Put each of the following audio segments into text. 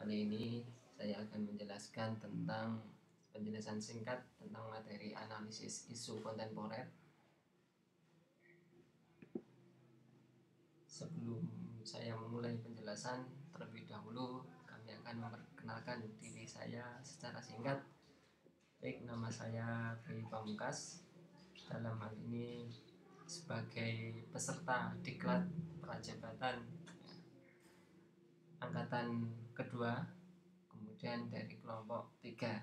Kali ini saya akan menjelaskan tentang penjelasan singkat tentang materi analisis isu kontemporer. Sebelum saya memulai penjelasan, terlebih dahulu kami akan memperkenalkan diri saya secara singkat. Baik, nama saya Tri Pamungkas. Dalam hal ini sebagai peserta diklat prajabatan angkatan kedua, kemudian dari kelompok 3,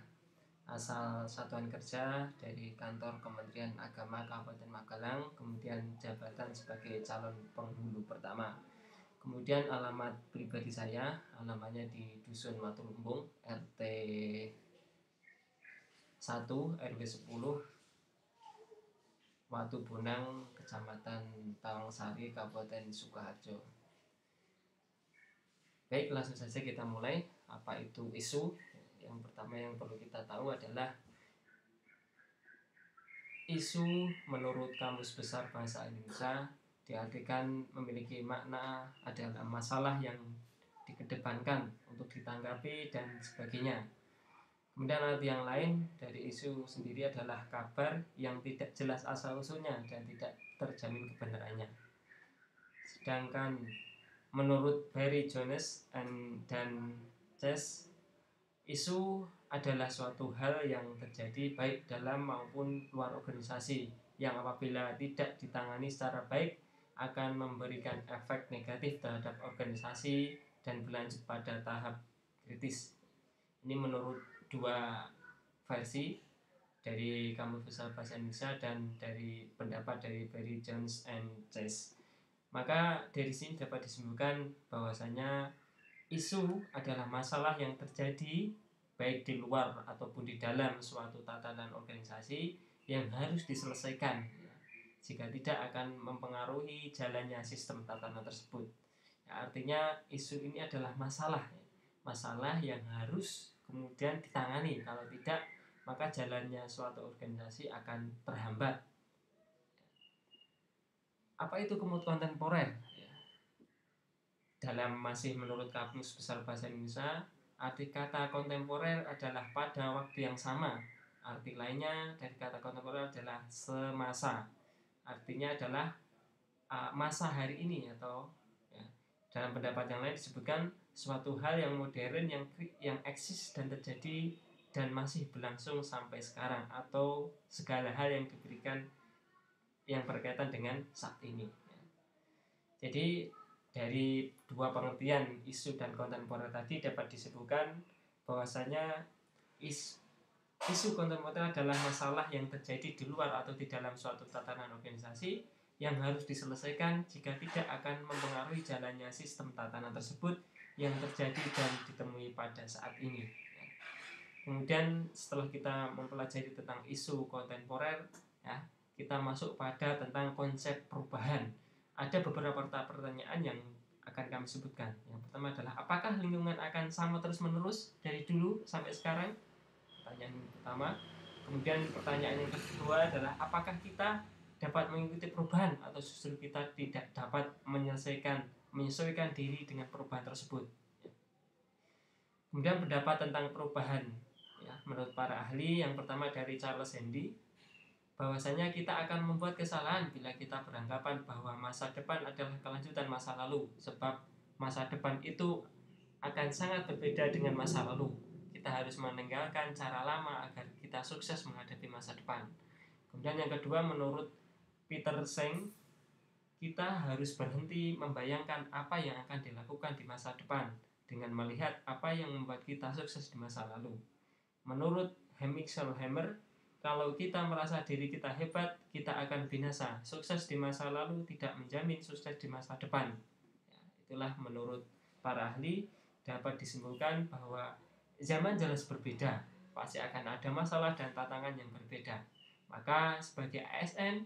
asal satuan kerja dari kantor Kementerian Agama Kabupaten Magelang, kemudian jabatan sebagai calon penghulu pertama. Kemudian alamat pribadi saya, alamatnya di Dusun Matulumbung, RT 1 RW 10, Watu Bonang, Kecamatan Tawangsari, Kabupaten Sukoharjo. Baik, langsung saja kita mulai. Apa itu isu? Yang pertama yang perlu kita tahu adalah isu menurut Kamus Besar Bahasa Indonesia diartikan memiliki makna adalah masalah yang dikedepankan untuk ditanggapi dan sebagainya. Kemudian arti yang lain dari isu sendiri adalah kabar yang tidak jelas asal-usulnya dan tidak terjamin kebenarannya. Sedangkan menurut Barry Jones dan Chess, isu adalah suatu hal yang terjadi baik dalam maupun luar organisasi yang apabila tidak ditangani secara baik akan memberikan efek negatif terhadap organisasi dan berlanjut pada tahap kritis. Ini menurut dua versi dari Kamus Besar Bahasa Indonesia dan dari pendapat dari Barry Jones and Chess. Maka dari sini dapat disimpulkan bahwasanya isu adalah masalah yang terjadi baik di luar ataupun di dalam suatu tatanan organisasi yang harus diselesaikan. Jika tidak akan mempengaruhi jalannya sistem tatanan tersebut. Artinya isu ini adalah masalah yang harus kemudian ditangani. Kalau tidak, maka jalannya suatu organisasi akan terhambat. Apa itu kontemporer? Dalam masih menurut Kamus Besar Bahasa Indonesia, arti kata kontemporer adalah pada waktu yang sama. Arti lainnya dari kata kontemporer adalah semasa. Artinya adalah masa hari ini, atau ya, dalam pendapat yang lain disebutkan suatu hal yang modern yang eksis dan terjadi dan masih berlangsung sampai sekarang, atau segala hal yang diberikan yang berkaitan dengan saat ini. Jadi dari dua pengertian isu dan kontemporer tadi dapat disebutkan bahwasanya isu kontemporer adalah masalah yang terjadi di luar atau di dalam suatu tatanan organisasi yang harus diselesaikan jika tidak akan mempengaruhi jalannya sistem tatanan tersebut yang terjadi dan ditemui pada saat ini. Kemudian setelah kita mempelajari tentang isu kontemporer, kita masuk pada tentang konsep perubahan. Ada beberapa pertanyaan yang akan kami sebutkan. Yang pertama adalah apakah lingkungan akan sama terus-menerus dari dulu sampai sekarang? Pertanyaan pertama. Kemudian pertanyaan yang kedua adalah apakah kita dapat mengikuti perubahan atau justru kita tidak dapat menyesuaikan diri dengan perubahan tersebut. Kemudian pendapat tentang perubahan. Menurut para ahli, yang pertama dari Charles Handy, bahwasanya kita akan membuat kesalahan bila kita beranggapan bahwa masa depan adalah kelanjutan masa lalu, sebab masa depan itu akan sangat berbeda dengan masa lalu. Kita harus meninggalkan cara lama agar kita sukses menghadapi masa depan. Kemudian yang kedua, menurut Peter Senge, kita harus berhenti membayangkan apa yang akan dilakukan di masa depan dengan melihat apa yang membuat kita sukses di masa lalu. Menurut Hemingsel Hammer, kalau kita merasa diri kita hebat, kita akan binasa. Sukses di masa lalu tidak menjamin sukses di masa depan. Itulah menurut para ahli, dapat disimpulkan bahwa zaman jelas berbeda. Pasti akan ada masalah dan tantangan yang berbeda. Maka sebagai ASN,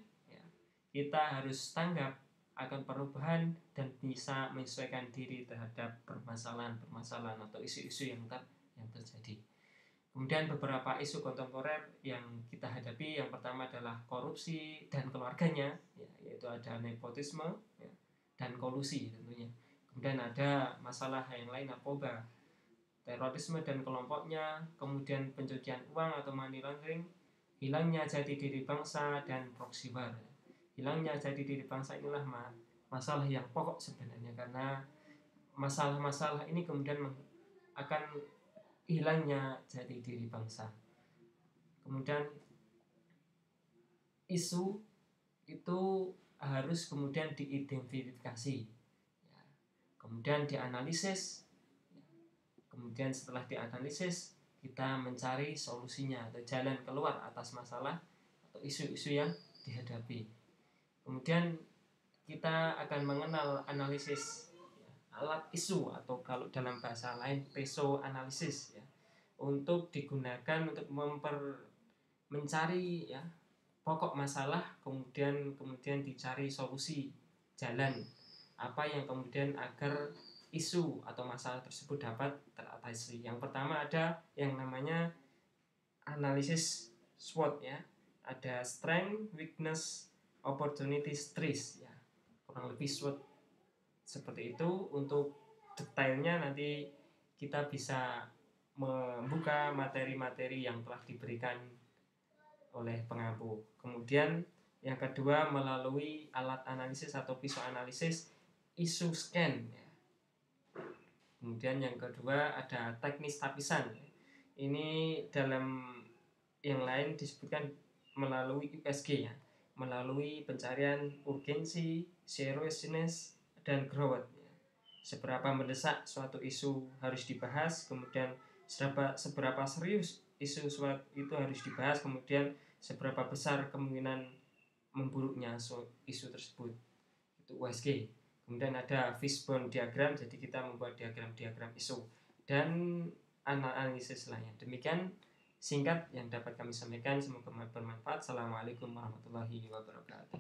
kita harus tanggap akan perubahan dan bisa menyesuaikan diri terhadap permasalahan atau isu-isu yang terjadi. Kemudian beberapa isu kontemporer yang kita hadapi, yang pertama adalah korupsi dan keluarganya, yaitu ada nepotisme dan kolusi tentunya. Kemudian ada masalah yang lain, narkoba. terorisme dan kelompoknya, kemudian pencucian uang atau money laundering, hilangnya jati diri bangsa, dan proxy war. Hilangnya jati diri bangsa inilah masalah yang pokok sebenarnya, karena masalah-masalah ini kemudian akan hilangnya jati diri bangsa. Kemudian isu itu harus kemudian diidentifikasi, kemudian dianalisis, kemudian setelah dianalisis kita mencari solusinya atau jalan keluar atas masalah atau isu-isu yang dihadapi. Kemudian kita akan mengenal analisis alat isu, atau kalau dalam bahasa lain peso analisis, untuk digunakan untuk mencari pokok masalah, kemudian dicari solusi, jalan apa yang kemudian agar isu atau masalah tersebut dapat teratasi. Yang pertama ada yang namanya analisis SWOT, ada strength, weakness, opportunities, threats, kurang lebih SWOT seperti itu. Untuk detailnya nanti kita bisa membuka materi-materi yang telah diberikan oleh pengampu. Kemudian yang kedua melalui alat analisis atau visual-analisis isu scan. Kemudian yang kedua ada teknis tapisan. Ini dalam yang lain disebutkan melalui USG, melalui pencarian urgensi, seriousness, dan growth. Seberapa mendesak suatu isu harus dibahas, kemudian seberapa serius isu suatu itu harus dibahas, kemudian seberapa besar kemungkinan memburuknya isu tersebut. Itu USG. Kemudian ada fishbone diagram, jadi kita membuat diagram isu dan analisis lainnya. Demikian singkat yang dapat kami sampaikan, semoga bermanfaat. Assalamualaikum warahmatullahi wabarakatuh.